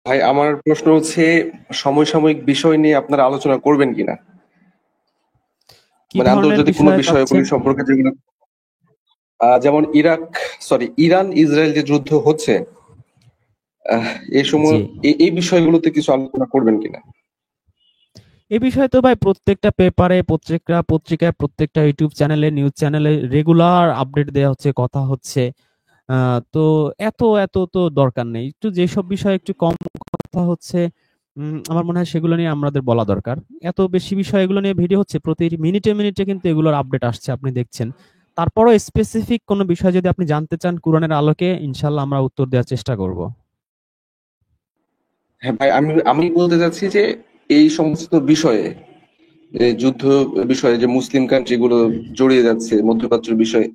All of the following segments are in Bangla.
ভাই আমার প্রশ্ন হচ্ছে সমসাময়িক বিষয় নিয়ে আপনারা আলোচনা করবেন কিনা, কি মানে ধরনের আন্তর্জাতিক কোনো বিষয় বিষয়গুলি চাচ্ছেন? সম্পর্কে যেগুলো যেমন ইরান ইসরায়েল যে যুদ্ধ হচ্ছে, আহ, এই সময় জি, এই বিষয়গুলোতে কিছু আলোচনা করবেন কিনা। এই বিষয়ে তো ভাই প্রত্যেকটা পেপারে, পত্রিকায়, প্রত্যেকটা ইউটিউব চ্যানেলে, নিউজ চ্যানেলে রেগুলার আপডেট দেওয়া হচ্ছে, কথা হচ্ছে। তো এত তো দরকার নেই। একটু যেসব বিষয়ে একটু কম কথা হচ্ছে, আমার মনে হয় সেগুলো নিয়ে আমাদের বলা দরকার। এত বেশি বিষয় এগুলো নিয়ে ভিডিও হচ্ছে, প্রতি মিনিটে কিন্তু এগুলোর আপডেট আসছে, আপনি দেখছেন। তারপরও স্পেসিফিক কোনো বিষয় যদি আপনি জানতে চান কোরআনের আলোকে, ইনশাল্লাহ আমরা উত্তর দেওয়ার চেষ্টা করব। হ্যাঁ ভাই, আমি আমি বলতে চাচ্ছি যে এই সমস্ত বিষয়ে, এই যুদ্ধ বিষয়ে যে মুসলিম কান্ট্রি গুলো জড়িয়ে যাচ্ছে মধ্যপ্রাচ্যের বিষয়ে,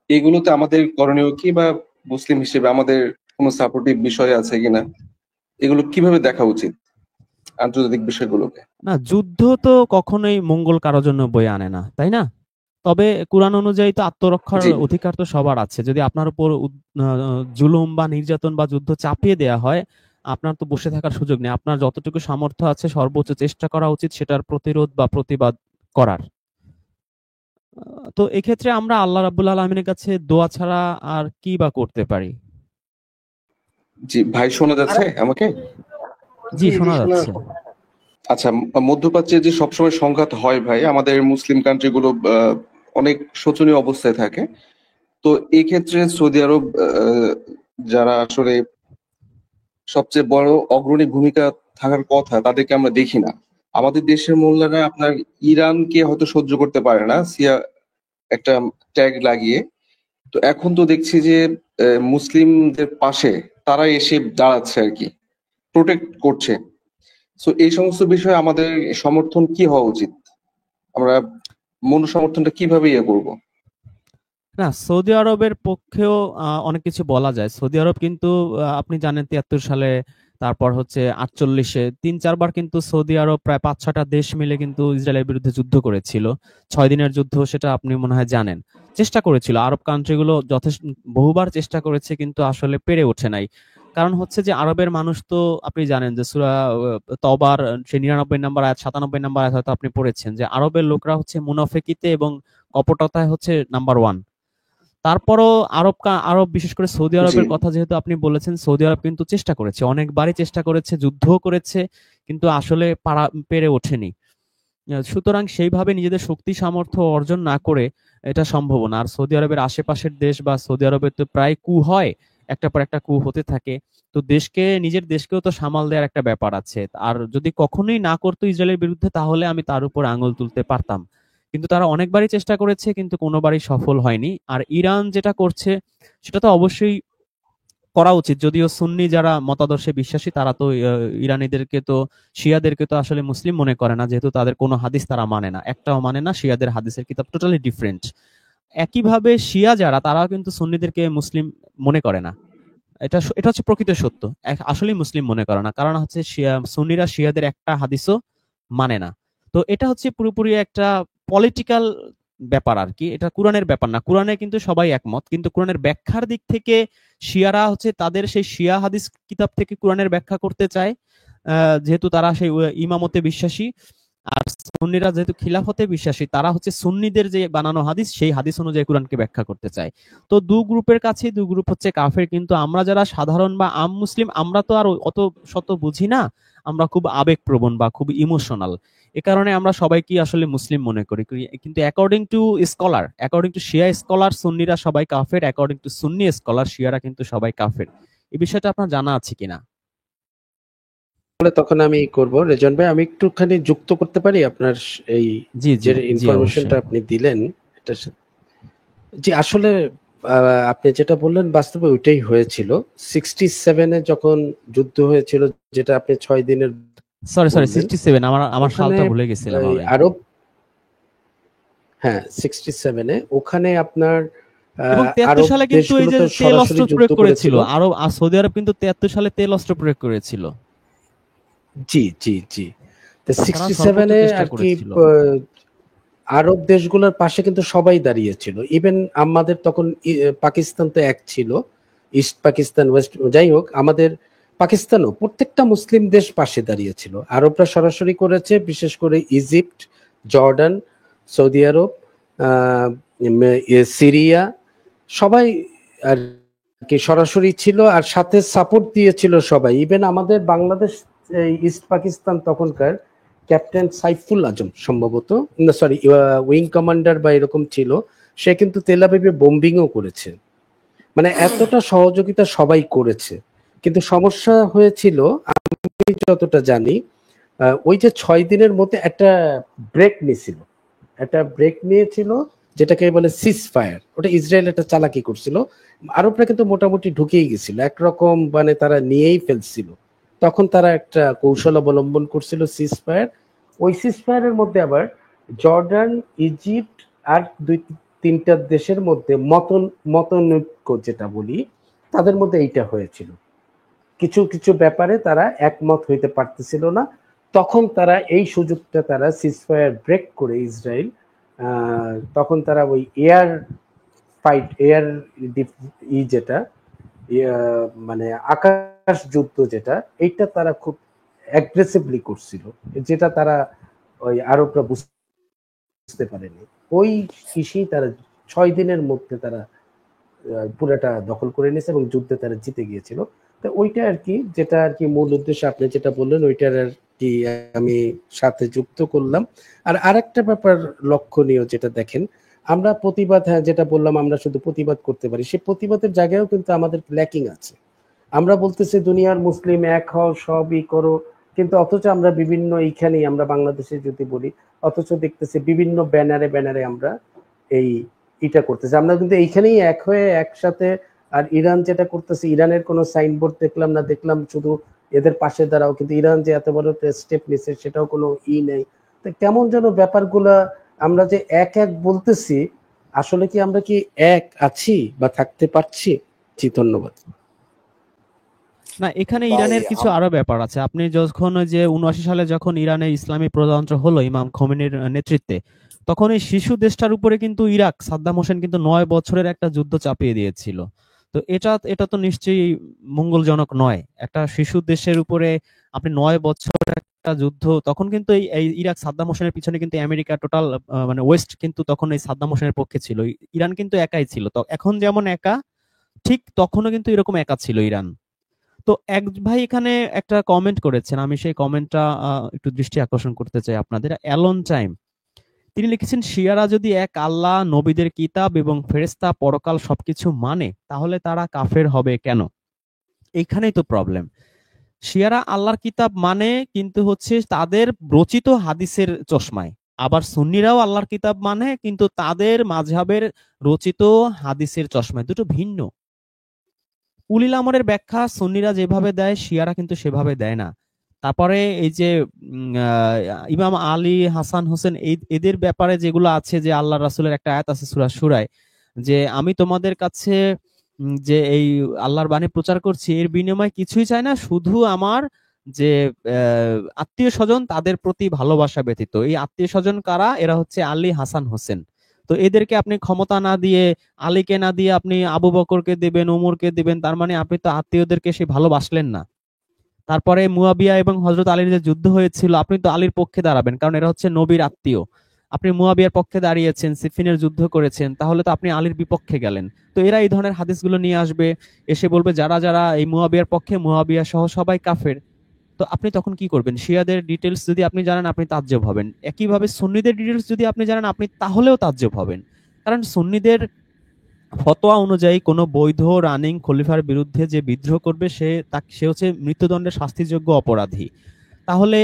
এগুলোতে আমাদের করণীয় কি, বা মুসলিম হিসেবে আমাদের কোনো সাপোর্টিভ বিষয় আছে কিনা, এগুলো কিভাবে দেখা উচিত আন্তর্জাতিক বিষয়গুলোকে। না, যুদ্ধ তো কখনোই মঙ্গল কারোর জন্য বয়ে আনে না, তাই না? তবে কোরআন অনুযায়ী তো আত্মরক্ষার জি। অধিকার তো সবার আছে। যদি আপনার উপর জুলুম বা নির্যাতন বা যুদ্ধ চাপিয়ে দেয়া হয়, আপনার তো বসে থাকার সুযোগ নেই। আপনার যতটুকু সামর্থ্য আছে সর্বোচ্চ চেষ্টা করা উচিত সেটার প্রতিরোধ বা প্রতিবাদ করার। তো এক্ষেত্রে আমরা আল্লাহ রাব্বুল আলামিনের কাছে দোয়া ছাড়া আর কি বা করতে পারি? জি ভাই, শোনা যাচ্ছে আমাকে? জি, শোনা যাচ্ছে। আচ্ছা, মধ্যপ্রাচ্যে যে সবসময় সংঘাত হয় ভাই, আমাদের মুসলিম কান্ট্রি গুলো অনেক শোচনীয় অবস্থায় থাকে। তো এই ক্ষেত্রে সৌদি আরব, যারা আসলে সবচেয়ে বড় অগ্রণী ভূমিকা থাকার কথা, তাদেরকে আমরা দেখি না। আমাদের দেশের মোল্লারা আপনার ইরানকে হয়তো সহ্য করতে পারে না, একটা ট্যাগ লাগিয়ে। তো এখন তো দেখছি যে মুসলিমদের পাশে তারা এসে দাঁড়াচ্ছে আর কি, প্রোটেক্ট করছে। তো এই সমস্ত বিষয়ে আমাদের সমর্থন কি হওয়া উচিত, আমরা মনোসমর্থনটা কিভাবে করব। না, সৌদি আরবের পক্ষেও অনেক কিছু বলা যায়। সৌদি আরব কিন্তু আপনি জানেন ৭৩ সালে, তারপর হচ্ছে ৪৮-এ ৩-৪ বার কিন্তু সৌদি আরব প্রায় ৫-৬টা দেশ মিলে কিন্তু ইসরায়েলের বিরুদ্ধে যুদ্ধ করেছিল। ৬ দিনের যুদ্ধ, সেটা আপনি মনে হয় জানেন। চেষ্টা করেছিল আরব কান্ট্রিগুলো, যথেষ্ট বহুবার চেষ্টা করেছে, কিন্তু আসলে পেরে ওঠে নাই। কারণ হচ্ছে যে আরবের মানুষ তো, আপনি জানেন যে সূরা তওবার সেই ৯৯ নম্বর আয়াত, ৯৭ নম্বর আয়াত হয়তো আপনি পড়েছেন, যে আরবের লোকরা হচ্ছে মুনাফিকিতে এবং কপটতায় হচ্ছে নাম্বার ওয়ান। তারপরও আরব বিশেষ করে সৌদি জি। আরবের কথা যেহেতু আপনি বলেছেন, সৌদি আরব কিন্তু চেষ্টা করেছে, অনেকবারই চেষ্টা করেছে, যুদ্ধও করেছে, কিন্তু আসলে পেরে ওঠেনি। সুতরাং সেইভাবে নিজেদের শক্তি সামর্থ্য অর্জন না করে এটা সম্ভব না। আর সৌদি আরবের আশেপাশের দেশ বা সৌদি আরবে তো প্রায় কু হয়, একটা পর একটা কু হতে থাকে। তো নিজের দেশকেও তো সামাল দেওয়ার একটা ব্যাপার আছে। আর যদি কখনোই না করতো ইসরায়েলের বিরুদ্ধে, তাহলে আমি তার উপর আঙুল তুলতে পারতাম। কিন্তু তারা অনেকবারই চেষ্টা করেছে, কিন্তু কোনোবারই সফল হয়নি। আর ইরান যেটা করছে, সেটা তো অবশ্যই করা উচিত। যদিও সুন্নি যারা মতাদর্শে বিশ্বাসী, তারা তো ইরানিদেরকে তো, শিয়াদেরকে তো আসলে মুসলিম মনে করে না, যেহেতু তাদের কোনো হাদিস তারা মানে না, একটাও মানে না। শিয়াদের হাদিসের কিতাব টোটালি ডিফারেন্ট। একইভাবে শিয়া যারা, তারাও কিন্তু সুন্নিদেরকে মুসলিম মনে করে না। এটা হচ্ছে প্রকৃত সত্য। আসলেই মুসলিম মনে করে না, কারণ হচ্ছে সুন্নিরা শিয়াদের একটা হাদিসও মানে না। তো এটা হচ্ছে পুরোপুরি একটা পলিটিক্যাল ব্যাপার আর কি। এটা কোরআনের ব্যাপার না। কোরআনে কিন্তু সবাই একমত, কিন্তু কোরআনের ব্যাখ্যার দিক থেকে শিয়ারা হচ্ছে তাদের সেই শিয়া হাদিস কিতাব থেকে কোরআনের ব্যাখ্যা করতে চায়, যেহেতু তারা সেই ইমামতে বিশ্বাসী। আর সুন্নিরা যেহেতু খিলাফতে বিশ্বাসী, তারা হচ্ছে সুন্নিদের যে বানানো হাদিস, সেই হাদিস অনুযায়ী কোরআনকে ব্যাখ্যা করতে চায়। তো দু গ্রুপের কাছে দু গ্রুপ হচ্ছে কাফের। কিন্তু আমরা যারা সাধারণ বা আম মুসলিম, আমরা তো আর অত শত বুঝি না। আমরা খুব আবেগপ্রবণ বা খুব ইমোশনাল। এ কারণে আমরা সবাইকে আসলে মুসলিম মনে করি। কিন্তু অ্যাকর্ডিং টু শিয়া স্কলার, সুন্নিরা সবাই কাফের। অ্যাকর্ডিং টু সুন্নি স্কলার, শিয়ারা কিন্তু সবাই কাফের। এই বিষয়টা আপনার জানা আছে কিনা? বলে তখন আমি করব। রেজন ভাই, আমি একটুখানি যুক্ত করতে পারি আপনার এই জি, যে জি, জি, ইনফরমেশনটা অবশ্যই। আপনি দিলেন এটার সাথে। জি, আসলে আপনি যেটা বললেন বাস্তবে ওইটাই হয়েছিল। 67-এ যখন যুদ্ধ হয়েছিল, যেটা আপনি 6 দিনের সরি, বললেন, 67, আমার আমার ওখানে সালটা ভুলে গেছিলাম এই আমি। আরব, হ্যাঁ 67-এ ওখানে আপনার এবং ৭৩ আরব সালে কিন্তু এই দেশগুলো যে তো তেল সরাসরি অস্ত্র যুদ্ধ প্রয়োগ করেছিল করেছিল। সৌদি আরব, কিন্তু ৭৩ সালে তেল অস্ত্র প্রয়োগ করেছিল। জি, জি, জি। তো তারা সর্বোচ্চ 67-এ চেষ্টা আর কি করেছিল। আরব দেশগুলোর পাশে কিন্তু সবাই দাঁড়িয়েছিল। ইভেন আমাদের তখন পাকিস্তান তো এক ছিল। ইস্ট পাকিস্তান, ওয়েস্ট, যাই হোক আমাদের পাকিস্তানও প্রত্যেকটা মুসলিম দেশ পাশে দাঁড়িয়েছিল। আরবরা সরাসরি করেছে, বিশেষ করে ইজিপ্ট, জর্ডান, সৌদি আরব, সিরিয়া, সবাই আর কি সরাসরি ছিল, আর সাথে সাপোর্ট দিয়েছিল সবাই। ইভেন আমাদের বাংলাদেশ ইস্ট পাকিস্তান তখনকার ক্যাপ্টেন সাইফুল আজম সম্ভবত, সরি, উইং কমান্ডার বা এরকম ছিল, সে কিন্তু তেল আবিবে বোম্বিংও করেছে। মানে এতটা সহযোগিতা সবাই করেছে। কিন্তু সমস্যা হয়েছিল, আমি যতটা জানি, ওই যে 6 দিনের মধ্যে একটা ব্রেক নিয়েছিল, যেটাকে বলে সিজ ফায়ার। ওটা ইসরায়েল একটা চালাকি করছিল, আরবরা কিন্তু মোটামুটি ঢুকেই গেছিল একরকম, মানে তারা নিয়েই ফেলছিল। তখন তারা একটা কৌশল অবলম্বন করছিল, সিজ ফায়ার। ওই সিজ ফায়ারের মধ্যে আবার জর্ডান, ইজিপ্ট আর 2-3টা দেশের মধ্যে মতনৈক্য যেটা বলি, তাদের মধ্যে এইটা হয়েছিল। কিছু কিছু ব্যাপারে তারা একমত হইতে পারতেছিল না। তখন তারা এই সুযোগটা তারা সিজফায়ার ব্রেক করে ইসরায়েল, তখন তারা ওই এয়ার যেটা মানে আকাশ যুদ্ধ যেটা, এইটা তারা খুব অ্যাগ্রেসিভলি করছিল, যেটা তারা ওই আরবরা বুঝতে পারেনি। ওই কৃষি তারা 6 দিনের মধ্যে তারা পুরোটা দখল করে নিয়েছে এবং যুদ্ধে তারা জিতে গিয়েছিল। তো ওইটা আর কি, যেটা আর কি মূল উদ্দেশ্য আপনি যেটা বললেন, ওইটার আর কি আমি সাথে যুক্ত করলাম। আর আরেকটা ব্যাপার লক্ষণীয়, যেটা দেখেন, আমরা প্রতিবাদ, হ্যাঁ যেটা বললাম, আমরা শুধু প্রতিবাদ করতে পারি, সেই প্রতিবাদের জায়গায়ও কিন্তু আমাদের ল্যাকিং আছে। আমরা বলতেছি দুনিয়ার মুসলিম এক হও, সবই করো, কিন্তু অথচ আমরা বিভিন্ন, এইখানেই আমরা বাংলাদেশে যদি বলি, অথচ দেখতেছি বিভিন্ন ব্যানারে আমরা এটা করতেছি। আমরা কিন্তু এইখানেই এক হয়ে একসাথে। আর ইরান যেটা করতেছে, ইরানের কোনো সাইনবোর্ড দেখলাম না, দেখলাম শুধু এদের পাশে দাঁড়াও, কিন্তু ইরান যে এত বড় স্টেপ নিচ্ছে সেটাও কোনো নেই। তো কেমন যেন ব্যাপারগুলা, আমরা যে এক বলতেছি, আসলে কি আমরা কি এক আছি বা থাকতে পারছি? জি, ধন্যবাদ। না, এখানে ভাই ইরানের কিছু আরো ব্যাপার আছে। আপনি যখন ওই যে 79 সালে যখন ইরানে ইসলামী প্রজাতন্ত্র হলো ইমাম খোমেনির নেতৃত্বে, তখন এই শিশু দেশটার উপরে কিন্তু ইরাক, সাদ্দাম হোসেন কিন্তু 9 বছরের একটা যুদ্ধ চাপিয়ে দিয়েছিল। তো এটা তো নিশ্চয়ই মঙ্গলজনক নয়। একটা শিশু দেশের উপরে আপনি 9 বছর একটা যুদ্ধ, তখন কিন্তু এই ইরাক সাদ্দাম হোসেনের পিছনে কিন্তু আমেরিকা টোটাল, মানে ওয়েস্ট কিন্তু তখন এই সাদ্দাম হোসেনের পক্ষে ছিল। ইরান কিন্তু একাই ছিল। তো এখন যেমন একা, ঠিক তখনও কিন্তু এরকম একা ছিল ইরান। তো এক ভাই এখানে একটা কমেন্ট করেছেন, আমি সেই কমেন্টটা একটু দৃষ্টি আকর্ষণ করতে চাই আপনাদের। অ্যালন টাইম, তিনি লিখেছেন, শিয়ারা যদি এক আল্লাহ, নবীদের কিতাব এবং ফেরেশতা, পরকাল সবকিছু মানে, তাহলে তারা কাফের হবে কেন? এইখানেই তো প্রবলেম। শিয়ারা আল্লাহর কিতাব মানে, কিন্তু হচ্ছে তাদের রচিত হাদিসের চশমায়। আবার সুন্নিরাও আল্লাহর কিতাব মানে, কিন্তু তাদের মাযহাবের রচিত হাদিসের চশমায়। দুটো ভিন্ন। উলিল আমরের ব্যাখ্যা সুন্নিরা যেভাবে দেয়, শিয়ারা কিন্তু সেভাবে দেয় না। তারপরে এই যে ইমাম আলী, হাসান হোসেন, এদের ব্যাপারে যেগুলো আছে, যে আল্লাহ রাসূলের একটা আয়াত আছে সূরা সূরায়, যে আমি তোমাদের কাছে যে এই আল্লাহর বাণী প্রচার করছি, এর বিনিময়ে কিছুই চাই না, শুধু আমার যে আত্মীয় স্বজন, তাদের প্রতি ভালোবাসা ব্যতীত। এই আত্মীয় স্বজন কারা? এরা হচ্ছে আলী, হাসান, হোসেন। তো এদেরকে আপনি ক্ষমতা না দিয়ে, আলীকে না দিয়ে আপনি আবু বকরকে দিবেন, ওমরকে দিবেন, তার মানে আপনি তো আত্মীয়দেরকে সে ভালোবাসলেন না। তারপরে মুয়াবিয়া এবং হযরত আলীর যে যুদ্ধ হয়েছিল, আপনি তো আলীর পক্ষে দাঁড়াবেন, কারণ এরা হচ্ছে নবীর আত্মীয়। আপনি মুয়াবিয়ার পক্ষে দাঁড়িয়েছেন, সিফিনের যুদ্ধ করেছেন, তাহলে তো আপনি আলীর বিপক্ষে গেলেন। তো এরা এই ধরনের হাদিসগুলো নিয়ে আসবে, এসে বলবে যারা যারা এই মুয়াবিয়ার পক্ষে, মুয়াবিয়া সহ সবাই কাফের। তো আপনি তখন কি করবেন? শিয়াদের ডিটেলস যদি আপনি জানেন, আপনি তাজ্জব হবেন। একইভাবে সুন্নিদের ডিটেলস যদি আপনি জানেন, আপনি তাহলেও তাজ্জব হবেন। কারণ সুন্নিদের ফতোয়া অনুযায়ী কোনো বৈধ রানিং খলিফার বিরুদ্ধে যে বিদ্রোহ করবে, সে হচ্ছে মৃত্যুদণ্ডের শাস্তিযোগ্য অপরাধী। তাহলে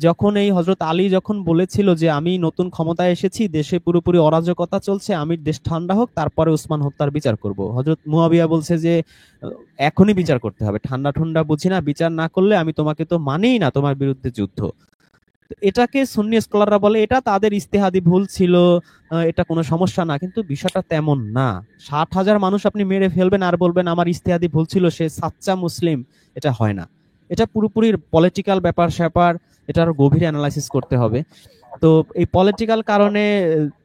যখন এই হযরত আলী যখন বলেছিল যে আমি নতুন ক্ষমতায় এসেছি, দেশে পুরোপুরি অরাজকতা চলছে, আমি দেশ ঠান্ডা হোক, তারপরে উসমান হত্যার বিচার করব, হযরত মুয়াবিয়া বলছে যে এখনই বিচার করতে হবে, ঠান্ডা ঠান্ডা বুঝি না, বিচার না করলে আমি তোমাকে তো মানিই না, তোমার বিরুদ্ধে যুদ্ধ। এটাকে সুন্নি স্কলাররা বলে এটা তাদের ইজতিহাদি ভুল ছিল, এটা কোনো সমস্যা না। কিন্তু বিষয়টা তেমন না। 60,000 মানুষ আপনি মেরে ফেলবেন আর বলবেন আমার ইজতিহাদি ভুল ছিল, সে সাচ্চা মুসলিম, এটা হয় না। এটা পুরোপুরি পলিটিক্যাল ব্যাপার স্যাপার, এটা আরো গভীর অ্যানালাইসিস করতে হবে। তো এই পলিটিক্যাল কারণে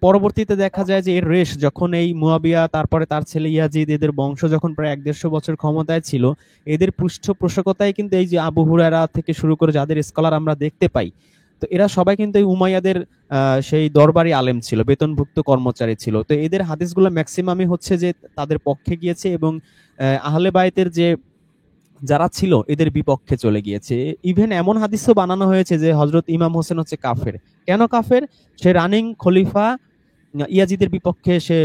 পরবর্তীতে দেখা যায় যে এর রেশ যখন এই মুয়াবিয়া, তারপরে তার ছেলে ইয়াজিদ, এদের বংশ যখন প্রায় 150 বছর ক্ষমতায় ছিল, এদের পৃষ্ঠপোষকতায় কিন্তু এই যে আবু হুরায়রা থেকে শুরু করে যাদের স্কলার আমরা দেখতে পাই, তো এরা সবাই কিন্তু এই উমাইয়াদের সেই দরবারি আলেম ছিল, বেতনভুক্ত কর্মচারী ছিল। তো এদের হাদিসগুলো ম্যাক্সিমামই হচ্ছে যে তাদের পক্ষে গিয়েছে, এবং আহলে বাইতের যে যারা ছিল এদের বিপক্ষে চলে গিয়েছে। ইভেন এমন হাদিসও বানানো হয়েছে যে হজরত ইমাম হোসেন হচ্ছে কাফের। কেন কাফের? সে রানিং খলিফা ইয়াজিদের বিপক্ষে সে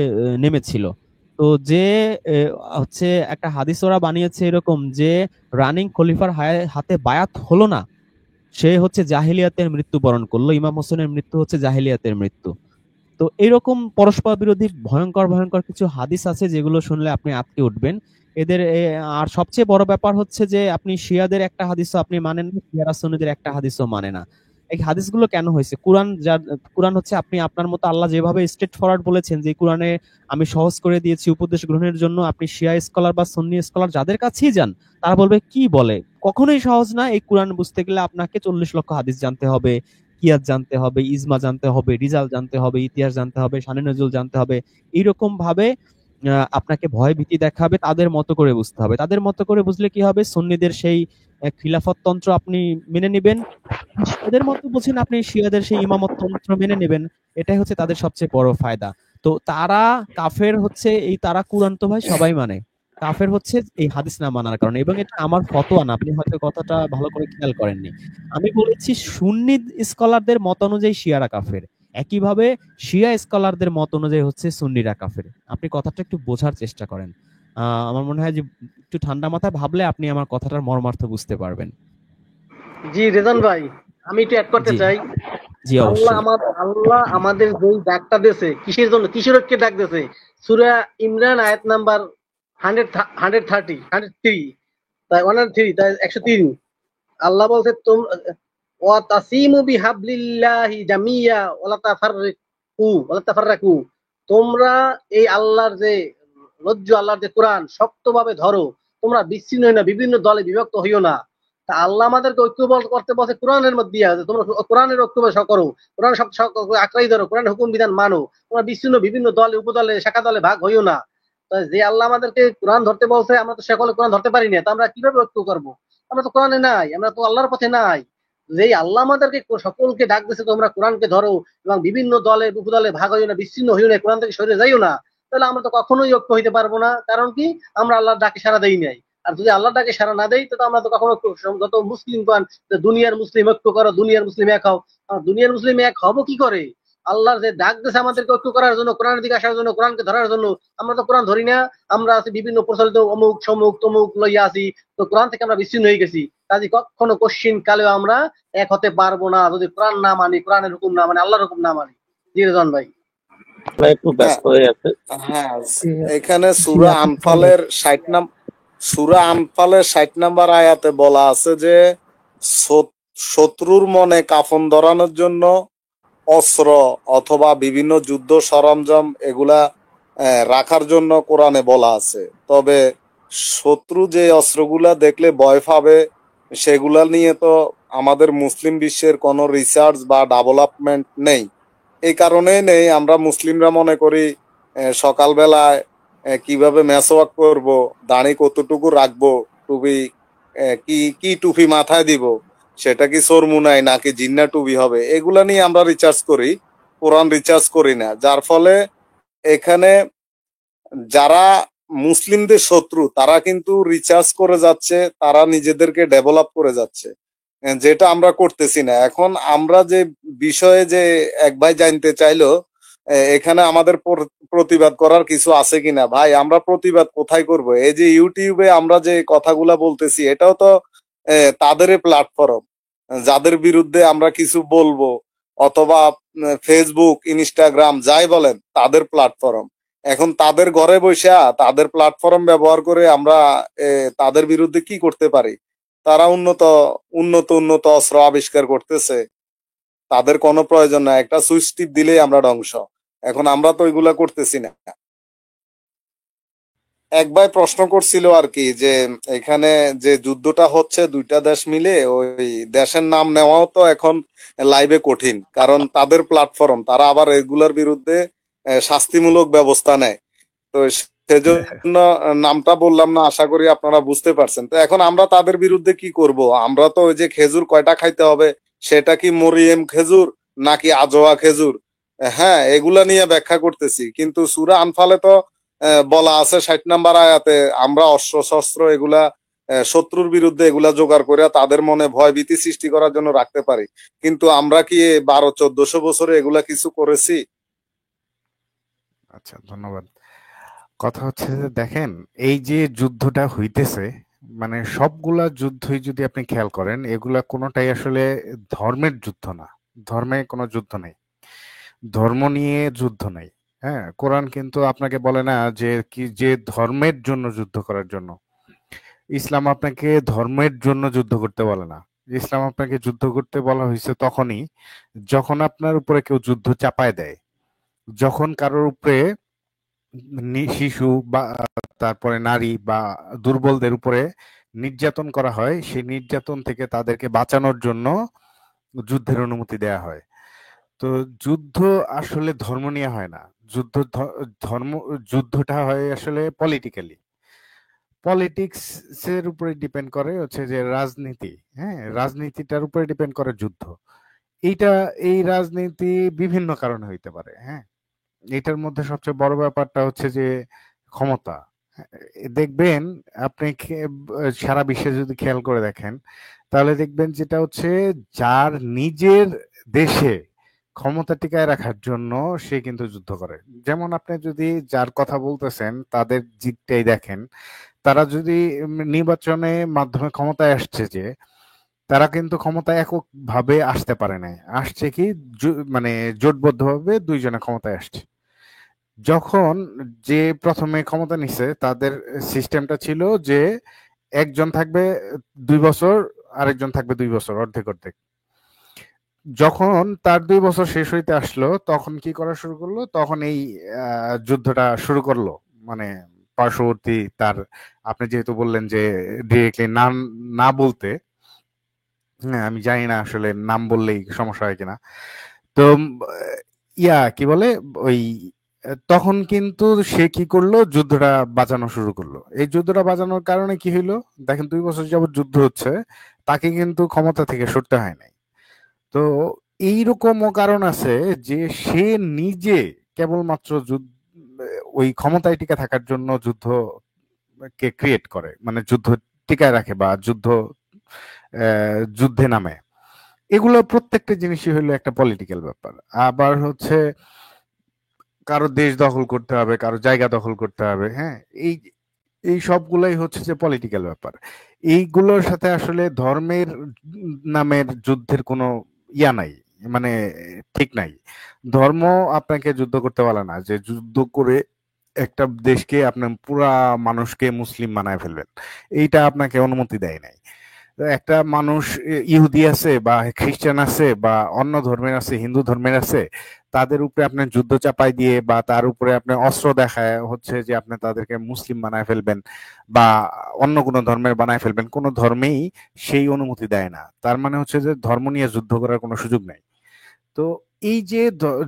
নেমেছিল। তো যে হচ্ছে একটা হাদিস ওরা বানিয়েছে এরকম যে রানিং খলিফার হাতে বায়াত হলো না, সে হচ্ছে জাহিলিয়াতের মৃত্যুবরণ করলো। ইমাম হোসেনের মৃত্যু হচ্ছে জাহিলিয়াতের মৃত্যু। তো এরকম পরস্পর বিরোধী ভয়ঙ্কর ভয়ঙ্কর কিছু হাদিস আছে যেগুলো শুনলে আপনি আঁতকে উঠবেন। এদের আর সবচেয়ে বড় ব্যাপার হচ্ছে যে আপনি শিয়াদের একটা হাদিসও আপনি মানেন না, শিয়ারা সুন্নিদের একটা হাদিসও মানে না। এই হাদিসগুলো কেন হয়েছে? কোরআন হচ্ছে, আপনি আপনার মতো আল্লাহ যেভাবে স্ট্রেট ফরওয়ার্ড বলেছেন যে কোরআনে আমি সহজ করে দিয়েছি উপদেশ গ্রহণের জন্য, আপনি শিয়া স্কলার বা সুন্নি স্কলার যাদের কাছেই যান, তারা বলবে কি বলে, কখনোই সহজ না। এই কোরআন বুঝতে গেলে আপনাকে 40 লক্ষ হাদিস জানতে হবে, কিয়াস জানতে হবে, ইজমা জানতে হবে, রিজাল জানতে হবে, ইতিহাস জানতে হবে, শানে নজরুল জানতে হবে। এইরকম ভাবে আপনাকে ভয় ভীতি দেখাবে, তাদের মতো করে বুঝতে হবে। তাদের মতো করে বুঝলে কি হবে? সুন্নিদের সেই খিলাফত তন্ত্র আপনি মেনে নিবেন, শিয়াদের মতো বুঝেন আপনি শিয়াদের সেই ইমামত তন্ত্র মেনে নেবেন। এটাই হচ্ছে তাদের সবচেয়ে বড় ফায়দা। তো তারা কাফের হচ্ছে, এই তারা কুরআন তো ভাই সবাই মানে, কাফের হচ্ছে এই হাদিস না মানার কারণে। এবং এটা আমার ফতোয়া না, আপনি হয়তো কথাটা ভালো করে খেয়াল করেননি। আমি বলেছি সুন্নি স্কলারদের মত অনুযায়ী শিয়ারা কাফের, একইভাবে শিয়া স্কলারদের মত অনুযায়ী হচ্ছে সুন্নিরা কাফের। আপনি কথাটা একটু বোঝার চেষ্টা করেন। আমার মনে হয় যে একটু ঠান্ডা মাথায় ভাবলে আপনি আমার কথাটার মর্মার্থ বুঝতে পারবেন। জি রেজান ভাই, আমি একটু অ্যাড করতে জি, চাই। জি আল্লাহ অবশ্যই। আমাদের যেই ডাকটা দিয়েছে, কিসের জন্য, কিসের ঐক্যে ডাক দিয়েছে? সূরা ইমরান আয়াত নাম্বার 130 তাই 103 তাই 103 আল্লাহ বলছে ওয়া তাসিমু বিহাবলিল্লাহি জামিয়া ওয়ালা তাফাররাকু, তোমরা এই আল্লাহর যে রজ্জু, আল্লাহর যে কোরআন শক্তভাবে ধরো, তোমরা বিচ্ছিন্ন হইও না, বিভিন্ন দলে বিভক্ত হইও না। তা আল্লাহ আমাদেরকে ঐক্যবদ্ধ করতে বলছে কোরআনের মধ্যে দিয়ে, তোমরা কোরআনের ঐক্য করো, কোরআন সব আঁকড়াই ধরো, কোরআন হুকুম বিধান মানো, তোমরা বিচ্ছিন্ন বিভিন্ন দলে উপদলে শাখা দলে ভাগ হইও না। তা যে আল্লাহ আমাদেরকে কোরআন ধরতে বলছে, আমরা তো সকলে কোরআন ধরতে পারি না, তা আমরা কিভাবে ঐক্য করবো? আমরা তো কোরআনে নাই, আমরা তো আল্লাহর পথে নাই। যেই আল্লাহ আমাদেরকে সকলকে ডাক দিচ্ছে তোমরা কোরআনকে ধরো এবং বিভিন্ন দলে উপদলে ভাগ হইও না, বিচ্ছিন্ন হইও না, কোরআন থেকে সরে যাইও না, তাহলে আমরা তো কখনোই ঐক্য হইতে পারবো না। কারণ কি? আমরা আল্লাহর ডাকে সাড়া দেই নাই। আর যদি আল্লাহর ডাকে সাড়া না দেই, তো আমরা তো কখনো যত মুসলিম পান দুনিয়ার মুসলিম ঐক্য করো, দুনিয়ার মুসলিম এক হও, দুনিয়ার মুসলিম এক হবো কি করে? আল্লাহর যে ডাক দিয়েছে আমাদেরকে ঐক্য করার জন্য, কোরআনের দিকে আসার জন্য, কোরআনকে ধরার জন্য, আমরা তো কোরআন ধরি না। আমরা আছি বিভিন্ন প্রচলিত অমুক সমুক তমুক লইয়া আছি, তো কোরআন থেকে আমরা বিচ্ছিন্ন হয়ে গেছি। কাজে কখনো কোশ্চিন কালেও আমরা এক হতে পারবো না যদি কোরআন না মানি, কোরআনের হুকুম না মানি, আল্লাহর হুকুম না মানি। জি রেজন ভাই। একটু ব্যস্ত হয়ে আছে। হ্যাঁ, এখানে সূরা আনফালের 60 নাম্বার আয়াতে বলা আছে যে শত্রুর মনে কাফন ধরানোর জন্য অস্ত্র অথবা বিভিন্ন যুদ্ধ সরঞ্জাম এগুলা রাখার জন্য কোরআনে বলা আছে। তবে শত্রু যে অস্ত্রগুলা দেখলে ভয় পাবে, সেগুলা নিয়ে তো আমাদের মুসলিম বিশ্বের কোনো রিসার্চ বা ডেভেলপমেন্ট নেই। এই কারণেই নেই, আমরা মুসলিমরা মনে করি সকালবেলায় কিভাবে মেসওয়াক করব, দাড়ি কতটুকু রাখবো, টুপি কি কি টুপি মাথায় দিব, সেটা কি সরমুনাই নাকি জিন্না টুপি হবে, এগুলা নিয়ে আমরা রিসার্চ করি, কোরআন রিসার্চ করি না। যার ফলে এখানে যারা মুসলিমদের শত্রু তারা কিন্তু রিসার্চ করে যাচ্ছে, তারা নিজেদেরকে ডেভেলপ করে যাচ্ছে, যেটা আমরা করতেছি না। এখন আমরা যে বিষয়ে যে এক ভাই জানতে চাইলো এখানে আমাদের প্রতিবাদ করার কিছু আছে কিনা, ভাই আমরা প্রতিবাদ কোথায় করব? এই যে ইউটিউবে আমরা যে কথাগুলা বলতেছি, এটাও তো তাদেরই প্ল্যাটফর্ম, যাদের বিরুদ্ধে আমরা কিছু বলবো, অথবা ফেসবুক ইনস্টাগ্রাম যাই বলেন তাদের প্ল্যাটফর্ম। এখন তাদের ঘরে বসে তাদের প্ল্যাটফর্ম ব্যবহার করে আমরা তাদের বিরুদ্ধে কি করতে পারি? তারা উন্নত উন্নত উন্নত অস্ত্র আবিষ্কার করতেছে, তাদের কোনো প্রয়োজন নাই, একটা সুইচ টিপ দিলেই আমরা ধ্বংস। এখন আমরা তো ওইগুলা করতেছি না। এক ভাই প্রশ্ন করছিল আর কি যে এখানে যে যুদ্ধটা হচ্ছে দুইটা দেশ মিলে, ওই দেশের নাম নেওয়াও তো এখন লাইভে কঠিন, কারণ তাদের প্ল্যাটফর্ম, তারা আবার এগুলোর বিরুদ্ধে শাস্তিমূলক ব্যবস্থা নেয়। তো সেজন্য নামটা বললাম না, আশা করি আপনারা বুঝতে পারছেন। তো এখন আমরা তাদের বিরুদ্ধে কি করব? আমরা তো ওই যে খেজুর কয়টা খাইতে হবে, সেটা কি মরিয়েম খেজুর নাকি আজোয়া খেজুর, হ্যাঁ, এগুলা নিয়ে ব্যাখ্যা করতেছি। কিন্তু সূরা আনফালে তো বলা আছে 60 নম্বর আয়াতে, আমরা অস্ত্র শস্ত্র এগুলা শত্রুর বিরুদ্ধে এগুলা জোগাড় করে তাদের মনে ভয় ভীতি সৃষ্টি করার জন্য রাখতে পারি। কিন্তু আমরা কি 1200-1400 বছরে এগুলা কিছু করেছি? আচ্ছা, ধন্যবাদ। কথা হচ্ছে যে দেখেন, এই যে যুদ্ধটা হইতেছে, মানে সবগুলা যুদ্ধই যদি আপনি খেয়াল করেন, এগুলা কোনোটাই আসলে ধর্মের যুদ্ধ না। ধর্মে কোনো যুদ্ধ নেই, ধর্ম নিয়ে যুদ্ধ নেই। হ্যাঁ, কোরআন কিন্তু আপনাকে বলে না যে কি যে ধর্মের জন্য যুদ্ধ করার জন্য। ইসলাম আপনাকে ধর্মের জন্য যুদ্ধ করতে বলে না। ইসলাম আপনাকে যুদ্ধ করতে বলা হয়েছে তখনই যখন আপনার উপরে কেউ যুদ্ধ চাপায় দেয়, যখন কারোর উপরে শিশু বা তারপরে নারী বা দুর্বলদের উপরে নির্যাতন করা হয়, সেই নির্যাতন থেকে তাদেরকে বাঁচানোর জন্য যুদ্ধের অনুমতি দেয়া হয়। তো যুদ্ধ আসলে ধর্ম নিয়ে হয় না। যুদ্ধ ধর্ম যুদ্ধটা হয় আসলে পলিটিক্যালি, পলিটিক্স এর উপরে ডিপেন্ড করে হচ্ছে যে রাজনীতি। হ্যাঁ, রাজনীতিটার উপরে ডিপেন্ড করে যুদ্ধ। এইটা, এই রাজনীতি বিভিন্ন কারণে হইতে পারে। হ্যাঁ, এটার মধ্যে সবচেয়ে বড় ব্যাপারটা হচ্ছে যে ক্ষমতা। হ্যাঁ, দেখবেন আপনি সারা বিশ্বে যদি খেয়াল করে দেখেন, তাহলে দেখবেন যেটা হচ্ছে যার নিজের দেশে ক্ষমতা টিকায় রাখার জন্য সে কিন্তু যুদ্ধ করে। যেমন আপনি যদি যার কথা বলতেছেন তাদের দিকটাই দেখেন, তারা যদি নির্বাচনের মাধ্যমে ক্ষমতায় আসছে, যে তারা কিন্তু ক্ষমতায় এককভাবে আসতে পারে নাই, আসছে কি মানে জোটবদ্ধভাবে দুইজনে ক্ষমতায় আসছে। যখন যে প্রথমে ক্ষমতা নিছে তাদের সিস্টেমটা ছিল যে একজন থাকবে 2 বছর, আরেকজন থাকবে 2 বছর, অর্ধেক অর্ধেক। যখন তার 2 বছর শেষ হইতে আসলো, তখন কি করা শুরু করলো, তখন এই যুদ্ধটা শুরু করলো। মানে পার্শ্ববর্তী তার, আপনি যেহেতু বললেন যে ডিরেক্টলি নাম না বলতে, হ্যাঁ, আমি জানি না আসলে নাম বললেই সমস্যা হয় কিনা। তো কি বলে ওই তখন কিন্তু সে কি করলো, যুদ্ধটা বাঁচানো শুরু করলো। এই যুদ্ধটা বাঁচানোর কারণে কি হইলো, দেখেন 2 বছর যাবত যুদ্ধ হচ্ছে, তাকে কিন্তু ক্ষমতা থেকে সরতে হয় নাই। তো এইরকমও কারণ আছে যে সে নিজে কেবলমাত্র ওই ক্ষমতায় টিকে থাকার জন্য যুদ্ধ কে ক্রিয়েট করে, মানে যুদ্ধ টিকায় রাখে বা যুদ্ধে নামে। এগুলো প্রত্যেকটা জিনিসই হলো একটা পলিটিক্যাল ব্যাপার। আবার হচ্ছে কারো দেশ দখল করতে হবে, কারো জায়গা দখল করতে হবে। হ্যাঁ, এই এই সবগুলাই হচ্ছে যে পলিটিক্যাল ব্যাপার। এইগুলোর সাথে আসলে ধর্মের নামের যুদ্ধের কোনো নাই, মানে ঠিক নাই। ধর্ম আপনাকে যুদ্ধ করতে বলে না যে যুদ্ধ করে একটা দেশকে আপনার পুরা মানুষকে মুসলিম বানায় ফেলবেন, এইটা আপনাকে অনুমতি দেয় নাই। একটা মানুষ ইহুদি আছে বা খ্রিস্টান আছে বা অন্য ধর্মের আছে, হিন্দু ধর্মের আছে, তাদের উপরে আপনি যুদ্ধ চাপাই দিয়ে বা তার উপরে আপনি অস্ত্র দেখায় হচ্ছে যে আপনি তাদেরকে মুসলিম বানায় ফেলবেন বা অন্য কোনো ধর্মের বানায় ফেলবেন, কোনো ধর্মেই সেই অনুমতি দেয় না। তার মানে হচ্ছে যে ধর্ম নিয়ে যুদ্ধ করার কোনো সুযোগ নাই। তো এই যে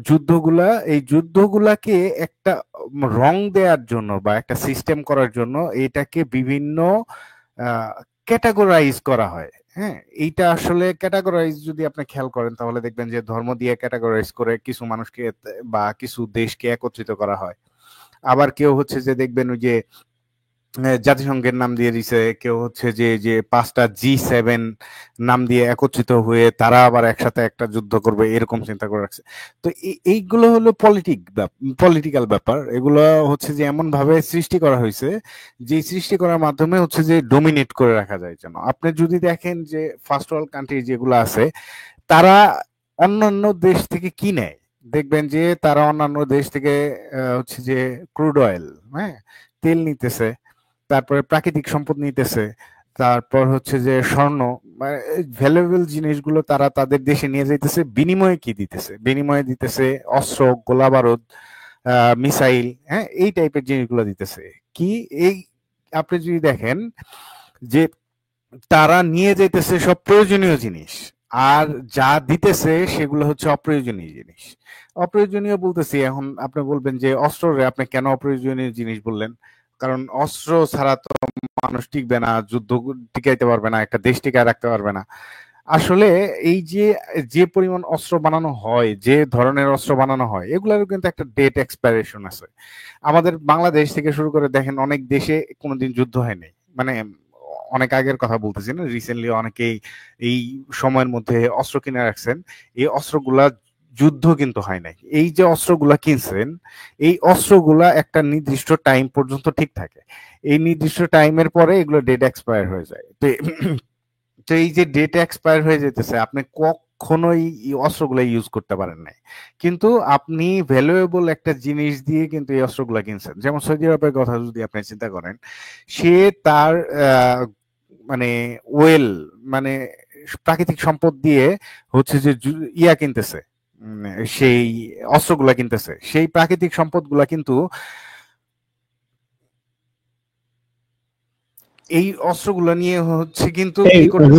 যুদ্ধগুলা, এই যুদ্ধগুলাকে একটা রং দেওয়ার জন্য বা একটা সিস্টেম করার জন্য এটাকে বিভিন্ন ক্যাটাগরাইজ করা হয়। হ্যাঁ, এইটা আসলে ক্যাটাগরাইজ যদি আপনি খেয়াল করেন তাহলে দেখবেন যে ধর্ম দিয়ে ক্যাটাগরাইজ করে কিছু মানুষকে বা কিছু দেশকে একত্রিত করা হয়। আবার কেউ হচ্ছে যে দেখবেন ওই যে জাতিসংঘের নাম দিয়ে দিছে, কেউ হচ্ছে যে যে 5টা G7 নাম দিয়ে একত্রিত হয়ে তারা আবার একসাথে একটা যুদ্ধ করবে, এরকম চিন্তা করে রাখছে। তো এইগুলো হলো পলিটিক্যাল ব্যাপার। এগুলো হচ্ছে যে এমন ভাবে সৃষ্টি করা হয়েছে, যে সৃষ্টি করার মাধ্যমে হচ্ছে যে ডোমিনেট করে রাখা যায়। যেন আপনি যদি দেখেন যে ফার্স্ট ওয়ার্ল্ড কান্ট্রি যেগুলো আছে, তারা অন্যান্য দেশ থেকে কি নেয়, দেখবেন যে তারা অন্যান্য দেশ থেকে হচ্ছে যে ক্রুড অয়েল, হ্যাঁ, তেল নিতেছে, তারপরে প্রাকৃতিক সম্পদ নিতেছে, তারপর হচ্ছে যে স্বর্ণ, ভ্যালুয়েবল জিনিসগুলো তারা তাদের দেশে নিয়ে যাইতেছে। বিনিময়ে কি দিতেছে, বিনিময়ে দিতেছে অস্ত্র, গোলা বারুদ, মিসাইল, হ্যাঁ, এই টাইপের জিনিসগুলো দিতেছে। কি, এই আপনি যদি দেখেন যে তারা নিয়ে যাইতেছে সব প্রয়োজনীয় জিনিস, আর যা দিতেছে সেগুলো হচ্ছে অপ্রয়োজনীয় জিনিস। অপ্রয়োজনীয় বলতেছি, এখন আপনি বলবেন যে অস্ত্রে আপনি কেন অপ্রয়োজনীয় জিনিস বললেন? কারণ অস্ত্র ছাড়া তো মানুষ টিকবে না, যুদ্ধ টিকাইতে পারবে না, একটা দেশ টিকায় রাখতে পারবে না। আসলে এই যে যে পরিমাণ অস্ত্র বানানো হয়, যে ধরনের অস্ত্র বানানো হয়, এগুলোর কিন্তু একটা ডেট এক্সপায়ারেশন আছে। আমাদের বাংলাদেশ থেকে শুরু করে দেখেন অনেক দেশে কোনোদিন যুদ্ধ হয়নি, মানে অনেক আগের কথা বলতেছি না, রিসেন্টলি অনেকেই এই সময়ের মধ্যে অস্ত্র কিনে রাখছেন। এই অস্ত্রগুলা যুদ্ধ কিন্তু হয় নাই। এই যে অস্ত্রগুলা কিনছেন, এই অস্ত্রগুলা একটা নির্দিষ্ট টাইম পর্যন্ত ঠিক থাকে। এই নির্দিষ্ট টাইমের পরে এগুলো ডেট এক্সপায়ার হয়ে যায়। তো এই যে ডেট এক্সপায়ার হয়ে যেতেছে, আপনি কখনোই এই অস্ত্রগুলো ইউজ করতে পারেন নাই, কিন্তু আপনি ভ্যালুয়েবল একটা জিনিস দিয়ে কিন্তু এই অস্ত্রগুলো কিনছেন। যেমন সৌদি আরবের কথা যদি আপনি চিন্তা করেন, সে তার মানে ওয়েল, মানে প্রাকৃতিক সম্পদ দিয়ে হচ্ছে যে ইয়া কিনতেছে, সেই অস্ত্রগুলা কিনতেছে। সেই প্রাকৃতিক সম্পদগুলা কিন্তু এই অস্ত্রগুলা নিয়ে হচ্ছে কিন্তু এই কি করতেছে।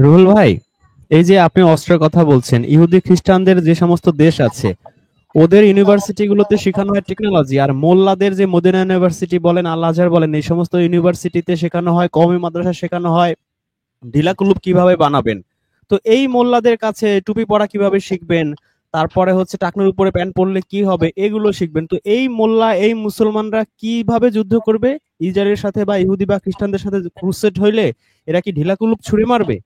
রুহুল ভাই, এই যে আপনি অস্ত্রের কথা বলছেন, ইহুদি খ্রিস্টানদের যে সমস্ত দেশ আছে ওদের ইউনিভার্সিটি গুলোতে শেখানো হয় টেকনোলজি, আর মোল্লাদের যে মদিনা ইউনিভার্সিটি বলেন, আল আজহার বলেন, এই সমস্ত ইউনিভার্সিটিতে শেখানো হয়, কওমি মাদ্রাসা শেখানো হয় ঢিলা কুলুপ কিভাবে বানাবেন। তো এই মোল্লাদের কাছে টুপি পরা কিভাবে শিখবেন, তারপরে হচ্ছে টাকনুর উপরে প্যান্ট পরলে কি হবে, এগুলো শিখবেন। তো এই মোল্লা, এই মুসলমানরা কিভাবে যুদ্ধ করবে ইসরায়েলের সাথে, বা ইহুদি বা খ্রিস্টানদের সাথে ক্রুসেড হইলে এরা কি ঢিলা কুলুপ ছুড়ে মারবে?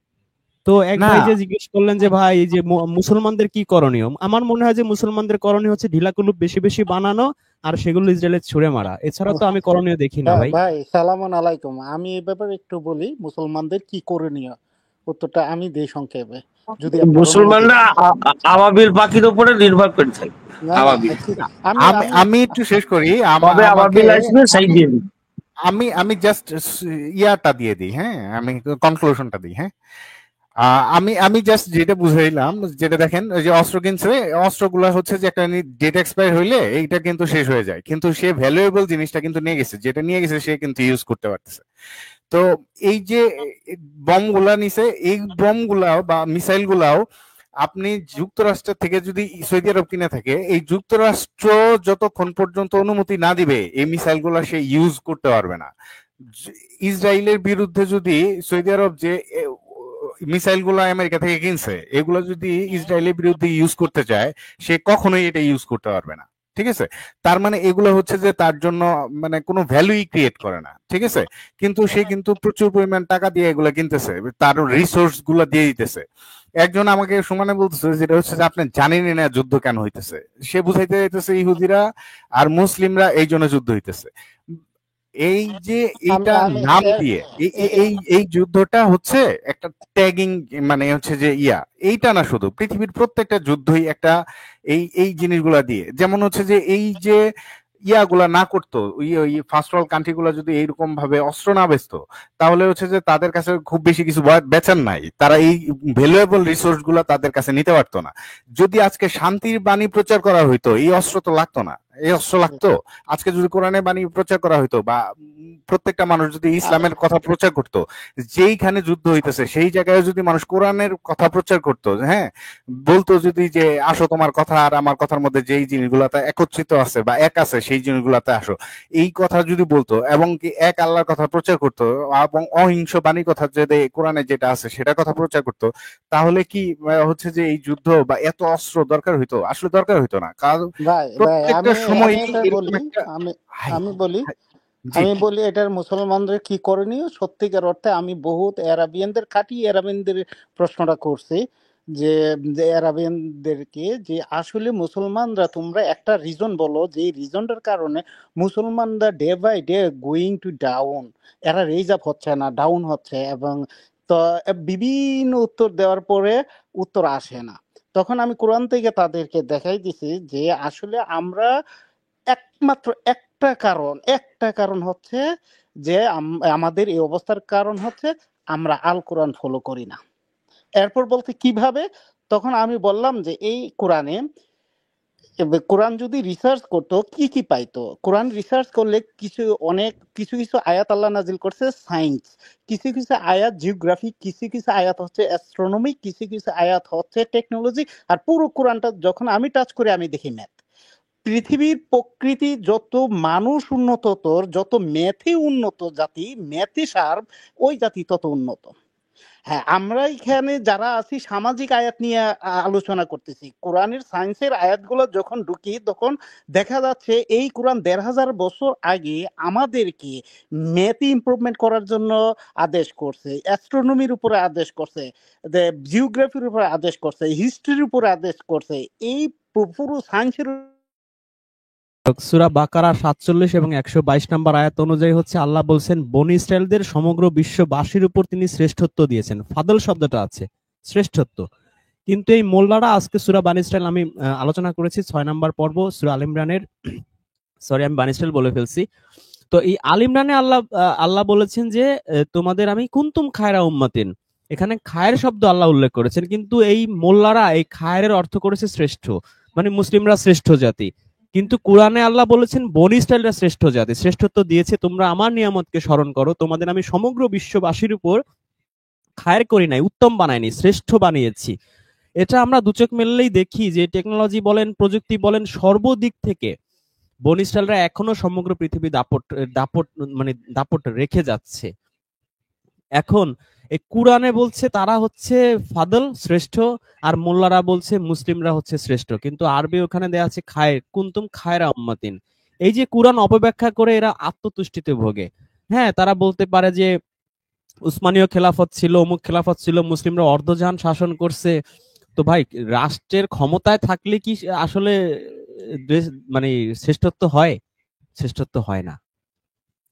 তো এক না, ভাই যে জিজ্ঞেস করলেন যে ভাই এই যে মুসলমানদের কি করণীয়, আমার মনে হয় যে মুসলমানদের করণীয় হচ্ছে ঢিলা কুলুপ বেশি বেশি বানানো আর সেগুলো ইসরায়েলে ছুড়ে মারা, এছাড়া তো আমি করণীয় দেখি না ভাই। ভাই সালামুন আলাইকুম। আমি এই ব্যাপারে একটু বলি, মুসলমানদের কি করণীয়, উত্তরটা আমি দিই সংক্ষেপে, যদি আপনার অনুমতি। মুসলমানরা আবাবিল পাখির উপরে নির্ভর করে থাকে। না না আবাবিল, আমি আমি আমি আমি একটু শেষ করি। কবে আমাকে আবাবিল আসবে সেই আমি দিন। আমি আমি জাস্ট ইয়াটা দিয়ে দিই, হ্যাঁ, আমি কনক্লুশনটা দিই, হ্যাঁ। আমি আমি জাস্ট যেটা বুঝাইলাম, যেটা দেখেন ওই যে অস্ত্র কিনছে, অস্ত্রগুলো হচ্ছে যে একটা ডেট এক্সপায়ার হইলে এইটা কিন্তু শেষ হয়ে যায়, কিন্তু সে ভ্যালুয়েবল জিনিসটা কিন্তু নিয়ে গেছে, যেটা নিয়ে গেছে সে কিন্তু ইউজ করতে পারতেছে। তো এই যে বম গুলা নিছে, এই বম গুলাও বা মিসাইল গুলাও আপনি যুক্তরাষ্ট্র থেকে যদি সৌদি আরব কিনে থাকে, এই যুক্তরাষ্ট্র যতক্ষণ পর্যন্ত অনুমতি না দিবে এই মিসাইল গুলা সে ইউজ করতে পারবে না। ইসরায়েলের বিরুদ্ধে যদি সৌদি আরব যে মিসাইল গুলো আমেরিকা থেকে কিনছে, এগুলো যদি ইসরায়েলের বিরুদ্ধে ইউজ করতে চায়, সে কখনোই এটা ইউজ করতে পারবে না। ঠিক আছে, তার মানে এগুলো হচ্ছে যে তার জন্য মানে কোনো ভ্যালুই ক্রিয়েট করে না। ঠিক আছে, কিন্তু সে কিন্তু প্রচুর পরিমাণ টাকা দিয়ে এগুলো কিনতেছে, তার রিসোর্স গুলো দিয়ে দিতেছে। একজন আমাকে সমানে বলতেছে, যেটা হচ্ছে যে আপনি জানেনই না যুদ্ধ কেন হইতেছে। সে বুঝাইতে চাইতেছে ইহুদিরা আর মুসলিমরা এই জন্য যুদ্ধ হইতেছে। এই যে আমি এইটা আমি নাম এ- দিয়ে এ- এ- এই যুদ্ধটা হচ্ছে একটা ট্যাগিং, মানে হচ্ছে যে এইটা না, শুধু পৃথিবীর প্রত্যেকটা যুদ্ধই একটা এই জিনিসগুলা দিয়ে। যেমন হচ্ছে যে এই যে ইয়াগুলা না করতো, ওই ফার্স্ট ওয়ার্ল্ড কান্ট্রি গুলা যদি এইরকম ভাবে অস্ত্র না বেচতো, তাহলে হচ্ছে যে তাদের কাছে খুব বেশি কিছু বেচার নাই, তারা এই ভ্যালুয়েবল রিসোর্স গুলা তাদের কাছে নিতে পারতো না। যদি আজকে শান্তির বাণী প্রচার করা হইতো, এই অস্ত্র তো লাগতো না, এই অস্ত্র লাগতো। আজকে যদি কোরআনের বাণী প্রচার করা হইতো, বা প্রত্যেকটা মানুষ যদি ইসলামের কথা প্রচার করতো, যেইখানে যুদ্ধ হইতেছে সেই জায়গায় যদি মানুষ কোরআনের কথা প্রচার করতো, হ্যাঁ, বলতো যদি যে আসো, তোমার কথা আর আমার কথার মধ্যে যেই জিনিসগুলাতে একত্রিত আছে বা এক আছে সেই জিনিসগুলাতে আসো, এই কথা যদি বলতো, এবং কি এক আল্লাহর কথা প্রচার করতো, এবং অহিংস বাণী কথা যে কোরআনে যেটা আছে সেটা কথা প্রচার করতো, তাহলে কি হচ্ছে যে এই যুদ্ধ বা এত অস্ত্র দরকার হইতো? আসলে দরকার হইতো না, কারণ ভাই প্রত্যেকটা আমি সময় আমি এটা এরকম বলি, একটা আমি হাই আমি বলি হাই- জি, আমি বলি এটার মুসলমানদের কি করণীয়। সত্যিকার অর্থে আমি বহুত অ্যারাবিয়ানদের, খাঁটি অ্যারাবিয়ানদের প্রশ্নটা করছি, যে যে অ্যারাবিয়ানদেরকে, যে আসলে মুসলমানরা, তোমরা একটা রিজন বলো যে রিজনটার কারণে মুসলমানরা day by day going to down, এরা রেজ আপ হচ্ছে না, ডাউন হচ্ছে। এবং তো বিভিন্ন উত্তর দেওয়ার পরে উত্তর আসে না। তখন আমি কোরআন থেকে তাদেরকে দেখাই দিছি যে আসলে আমরা একমাত্র একটা কারণ হচ্ছে যে আমাদের এই অবস্থার কারণ হচ্ছে আমরা আল কোরআন ফলো করি না। এরপর বলতে কিভাবে, তখন আমি বললাম যে এই কোরআনে এবার কোরআন যদি রিসার্চ করতো কি কি পাইতো? কোরআন রিসার্চ করলে কিছু কিছু আয়াত আল্লাহ নাজিল করছে সায়েন্স, কিছু কিছু আয়াত জিওগ্রাফি, কিছু কিছু আয়াত হচ্ছে অ্যাস্ট্রোনমি, কিছু কিছু আয়াত হচ্ছে টেকনোলজি। আর পুরো কোরআনটা যখন আমি টাচ করি আমি দেখি ম্যাথ। পৃথিবীর প্রকৃতি যত মানুষ উন্নততর, যত ম্যাথে উন্নত জাতি, ম্যাথে শার্প, ওই জাতি তত উন্নত। হ্যাঁ, আমরা এখানে যারা আছি সামাজিক আয়াত নিয়ে আলোচনা করতেছি। কোরআনের সায়েন্সের আয়াতগুলো যখন ঢুকি তখন দেখা যাচ্ছে এই কোরআন ১৫০০ বছর আগে আমাদেরকে ম্যাথ ইমপ্রুভমেন্ট করার জন্য আদেশ করছে, অ্যাস্ট্রোনমির উপরে আদেশ করছে, জিওগ্রাফির উপরে আদেশ করছে, হিস্ট্রির উপরে আদেশ করছে। এই পুরো সায়েন্সের সূরা বাকারা ৪৭ এবং ১২২ নম্বর আয়াত অনুযায়ী হচ্ছে আল্লাহ বলছেন বনী ইসরায়েলদের সমগ্র বিশ্ববাসীর উপর তিনি শ্রেষ্ঠত্ব দিয়েছেন। ফাদল শব্দটা আছে, শ্রেষ্ঠত্ব। কিন্তু এই মোল্লারা আজকে সূরা বানী ইসরাইল আমি আলোচনা করেছি ৬ নম্বর পর্ব সূরা আল ইমরানের, সরি আমি বানী ইসরাইল বলে ফেলছি। তো এই আল ইমরানে আল্লাহ বলেছেন যে তোমাদের আমি কুনতুম খায়রা উম্মাতিন, এখানে খায়ের শব্দ আল্লাহ উল্লেখ করেছেন, কিন্তু এই মোল্লারা এই খায়ের অর্থ করেছে শ্রেষ্ঠ, মানে মুসলিমরা শ্রেষ্ঠ জাতি। কিন্তু কোরআনে আল্লাহ বলেছেন বনী ইসরায়েলরা শ্রেষ্ঠ জাতি, শ্রেষ্ঠত্ব দিয়েছে তোমরা আমার নিয়ামতকে স্মরণ করো, তোমাদের আমি সমগ্র বিশ্ববাসীর উপর খায়ের করি নাই, উত্তম বানাইনি, শ্রেষ্ঠ বানিয়েছি। এটা আমরা দু চোখ মেললেই দেখি যে টেকনোলজি বলেন, প্রযুক্তি বলেন, সর্বদিক থেকে বনী ইসরায়েলরা এখনো সমগ্র পৃথিবী দাপট রেখে যাচ্ছে। এখন এই কোরআনে বলছে তারা হচ্ছে ফাদল শ্রেষ্ঠ, আর মোল্লারা বলছে মুসলিমরা হচ্ছে শ্রেষ্ঠ, কিন্তু আরবি ওখানে দেয়া আছে খায়ের, কুনতুম খায়রা উম্মাতিন। এই যে কোরআন অপব্যাখ্যা করে এরা আত্মতুষ্টিতে ভোগে। হ্যাঁ, তারা বলতে পারে যে উসমানীয় খেলাফত ছিল, অমুক খেলাফত ছিল, মুসলিমরা অর্ধজাহান শাসন করছে। তো ভাই, রাষ্ট্রের ক্ষমতায় থাকলে কি আসলে মানে শ্রেষ্ঠত্ব হয়? শ্রেষ্ঠত্ব হয় না।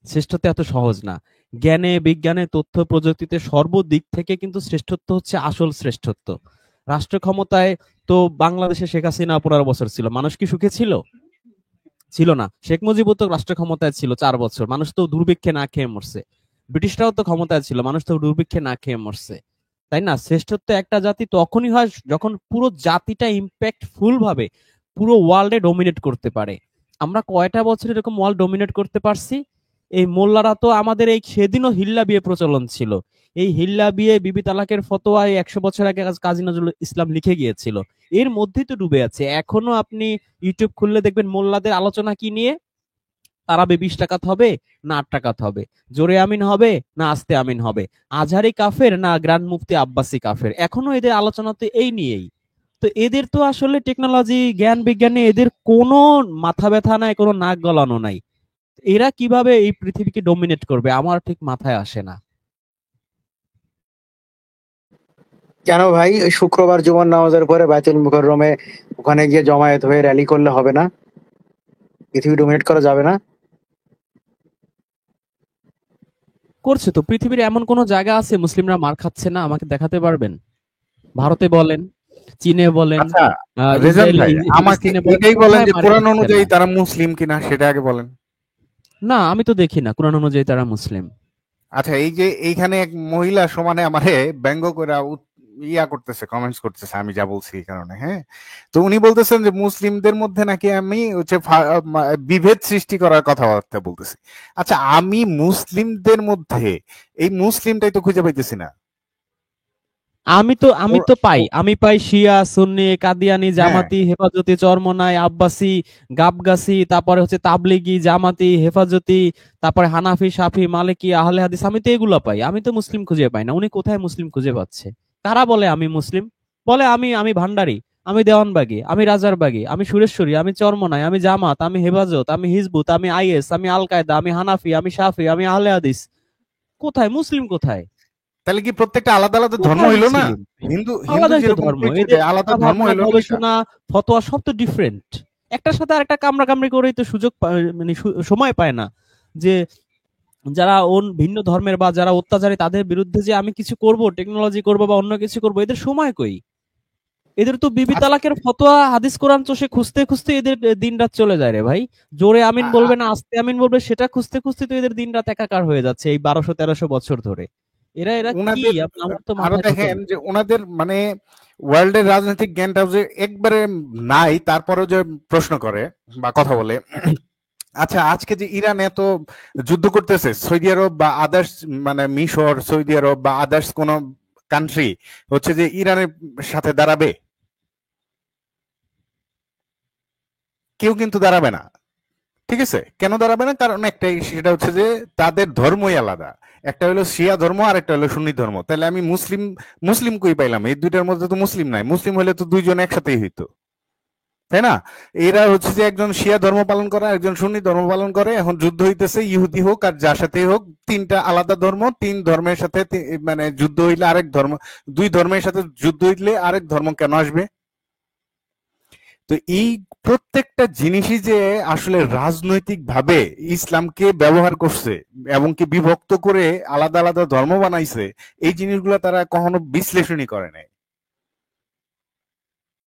শ্রেষ্ঠত্ব এত সহজ না। জ্ঞানে, বিজ্ঞানে, তথ্য প্রযুক্তিতে সর্বদিক থেকে কিন্তু শ্রেষ্ঠত্ব হচ্ছে আসল শ্রেষ্ঠত্ব। রাষ্ট্র ক্ষমতায় তো বাংলাদেশে শেখ হাসিনা ১৫ বছর ছিল, মানুষ কি সুখে ছিল? ছিল না। শেখ মুজিবও তো রাষ্ট্র ক্ষমতায় ছিল ৪ বছর, মানুষ তো দুর্ভিক্ষে না খেয়ে মরছে। ব্রিটিশরাও তো ক্ষমতায় ছিল, মানুষ তো দুর্ভিক্ষে না খেয়ে মরছে, তাই না? শ্রেষ্ঠত্ব একটা জাতি তখনই হয় যখন পুরো জাতিটা ইম্প্যাক্টফুল ভাবে পুরো ওয়ার্ল্ডে ডমিনেট করতে পারে। আমরা কয়টা বছর এরকম ওয়ার্ল্ড ডমিনেট করতে পারছি? এই মোল্লারা তো আমাদের এই সেদিনও হিল্লা বিয়ে প্রচলন ছিল, এই হিল্লা বিয়ে বিবি তালাকের ফতোয়া ১০০ বছর আগে কাজী নজরুল ইসলাম লিখে গিয়েছিল, এর মধ্যেই তো ডুবে আছে। এখনো আপনি ইউটিউব খুললে দেখবেন মোল্লাদের আলোচনা কি নিয়ে, তারাবে ২০ টাকাত হবে না ৮ টাকাত হবে, জোরে আমিন হবে না আস্তে আমিন হবে, আজহারি কাফের না গ্র্যান্ড মুফতি আব্বাসি কাফের, এখনো এদের আলোচনা তো এই নিয়েই। তো এদের তো আসলে টেকনোলজি, জ্ঞান বিজ্ঞানে এদের কোনো মাথা ব্যথা নাই, কোনো নাক গলানো নাই। এরা কিভাবে এই পৃথিবীকে ডমিনেট করবে আমার ঠিক মাথায় আসে না। কেন ভাই, ওই শুক্রবার জুমার নামাজের পরে বাইতুল মুকাররমে ওখানে গিয়ে জমায়েত হয়ে র্যালি করলে হবে না? পৃথিবী ডোমিনেট করা যাবে না? করছে তো। পৃথিবীর এমন কোন জায়গা আছে মুসলিমরা মার খাচ্ছে না? আমাকে দেখাতে পারবেন? ভারতে বলেন, চীনে বলেন, আচ্ছা রেজান ভাই, আমাকে ফিলিস্তিনে বলেন, এটাই বলেন কোথায় যে মার কোরআন খাচ্ছে অনুযায়ী না? তারা মুসলিম কিনা সেটা আগে বলেন। না, আমি তো দেখি না কোরআন অনুযায়ী তারা মুসলিম। আচ্ছা, এই যে এইখানে এক মহিলা সমানে আমারে ব্যঙ্গ করে ইয়া করতেছে, কমেন্টস করতেছে আমি যা বলছি এই কারণে। হ্যাঁ, তো উনি বলতেছেন যে মুসলিমদের মধ্যে নাকি আমি হচ্ছে বিভেদ সৃষ্টি করার কথাবার্তা বলতেছি। আচ্ছা, আমি মুসলিমদের মধ্যে এই মুসলিমটাই তো খুঁজে পাইতেছি না। আমি পাই শিয়া, সুন্নি, কাদিয়ানি, হ্যাঁ, জামাতি, হেফাজতি, চরমনাই, আব্বাসি, গাবগাছি, তারপরে হচ্ছে তাবলিগি, জামাতি, হেফাজতি, তারপরে হানাফি, শাফি, মালিকি, আহলে হাদিস, আমি তো এগুলো পাই। আমি তো মুসলিম খুঁজে পাই না। উনি কোথায় মুসলিম খুঁজে পাচ্ছে? কারা বলে আমি মুসলিম? বলে আমি ভান্ডারি, আমি দেওয়ানবাগী, আমি রাজারবাগী, আমি সুরেশ্বরী, আমি চরমনাই, আমি জামাত, আমি হেফাজত, আমি হিজবুত, আমি আইএস, আমি আল কায়দা, আমি হানাফি, আমি শাফি, আমি আহলে হাদিস। কোথায় মুসলিম? কোথায়? তাহলে কি প্রত্যেকটা আলাদা আলাদা ধর্ম কোথায় হইলো না? মুসলিম? হিন্দু আলাদাই তো যেরকম ধর্ম। পৃথিবীতে এদের আলাদা চিন্তা ধর্ম ভাবনা, হইলো না এটা? গবেষণা, ফতোয়া সব তো ডিফারেন্ট। একটার সাথে আরেকটা কামড়াকামড়ি করেই তো মানে সময় পায় না যে যারা ভিন্ন ধর্মের বা যারা অত্যাচারী তাদের বিরুদ্ধে যে আমি কিছু করব, টেকনোলজি করব বা অন্য কিছু করব, এদের সময় কই? এদের তো বিবি আচ্ছা, তালাকের ফতোয়া, হাদিস কোরআন চষে খুঁজতে খুঁজতে এদের দিন রাত চলে যায় রে ভাই। জোরে আমিন বলবে না আস্তে আমিন বলবে, সেটা খুঁজতে খুঁজতে তো এদের দিন রাত একাকার হয়ে যাচ্ছে এই ১২০০-১৩০০ বছর ধরে। এরা এরা কি উনাদের আমার তো আরো মাথায় ঢোকে দেখেন না। যে ওনাদের মানে ওয়ার্ল্ডের রাজনৈতিক জ্ঞানটা যে একবারে নাই, তারপরেও যে প্রশ্ন করে বা কথা বলে। আচ্ছা, আজকে যে ইরান এত যুদ্ধ করতেছে, সৌদি আরব বা আদার্স মানে মিশর, সৌদি আরব বা আদার্স কোন কান্ট্রি হচ্ছে যে ইরানের সাথে দাঁড়াবে? কেউ কিন্তু দাঁড়াবে না। ঠিক আছে, কেন দাঁড়াবে না? কারণ একটাই, সেটা হচ্ছে যে তাদের ধর্মই আলাদা। একটা হলো শিয়া ধর্ম আর একটা হলো সুন্নি ধর্ম। তাহলে আমি মুসলিম মুসলিম কই পাইলাম? এই দুইটার মধ্যে তো মুসলিম নাই। মুসলিম হলে তো দুইজন একসাথেই হইতো, তাই না? এরা হচ্ছে যে একজন শিয়া ধর্ম পালন করে, একজন সুন্নি ধর্ম পালন করে। এখন যুদ্ধ হইতেছে, ইহুদি হোক আর যার সাথেই হোক, তিনটা আলাদা ধর্ম, তিন ধর্মের সাথে মানে যুদ্ধ হইলে আরেক ধর্ম, দুই ধর্মের সাথে যুদ্ধ হইলে আরেক ধর্ম কেন আসবে? তো এই প্রত্যেকটা জিনিসই যে আসলে রাজনৈতিক ভাবে ইসলামকে ব্যবহার করছে এবং কি বিভক্ত করে আলাদা আলাদা ধর্ম বানাইছে, এই জিনিসগুলো তারা কখনো বিশ্লেষণই করে নাই।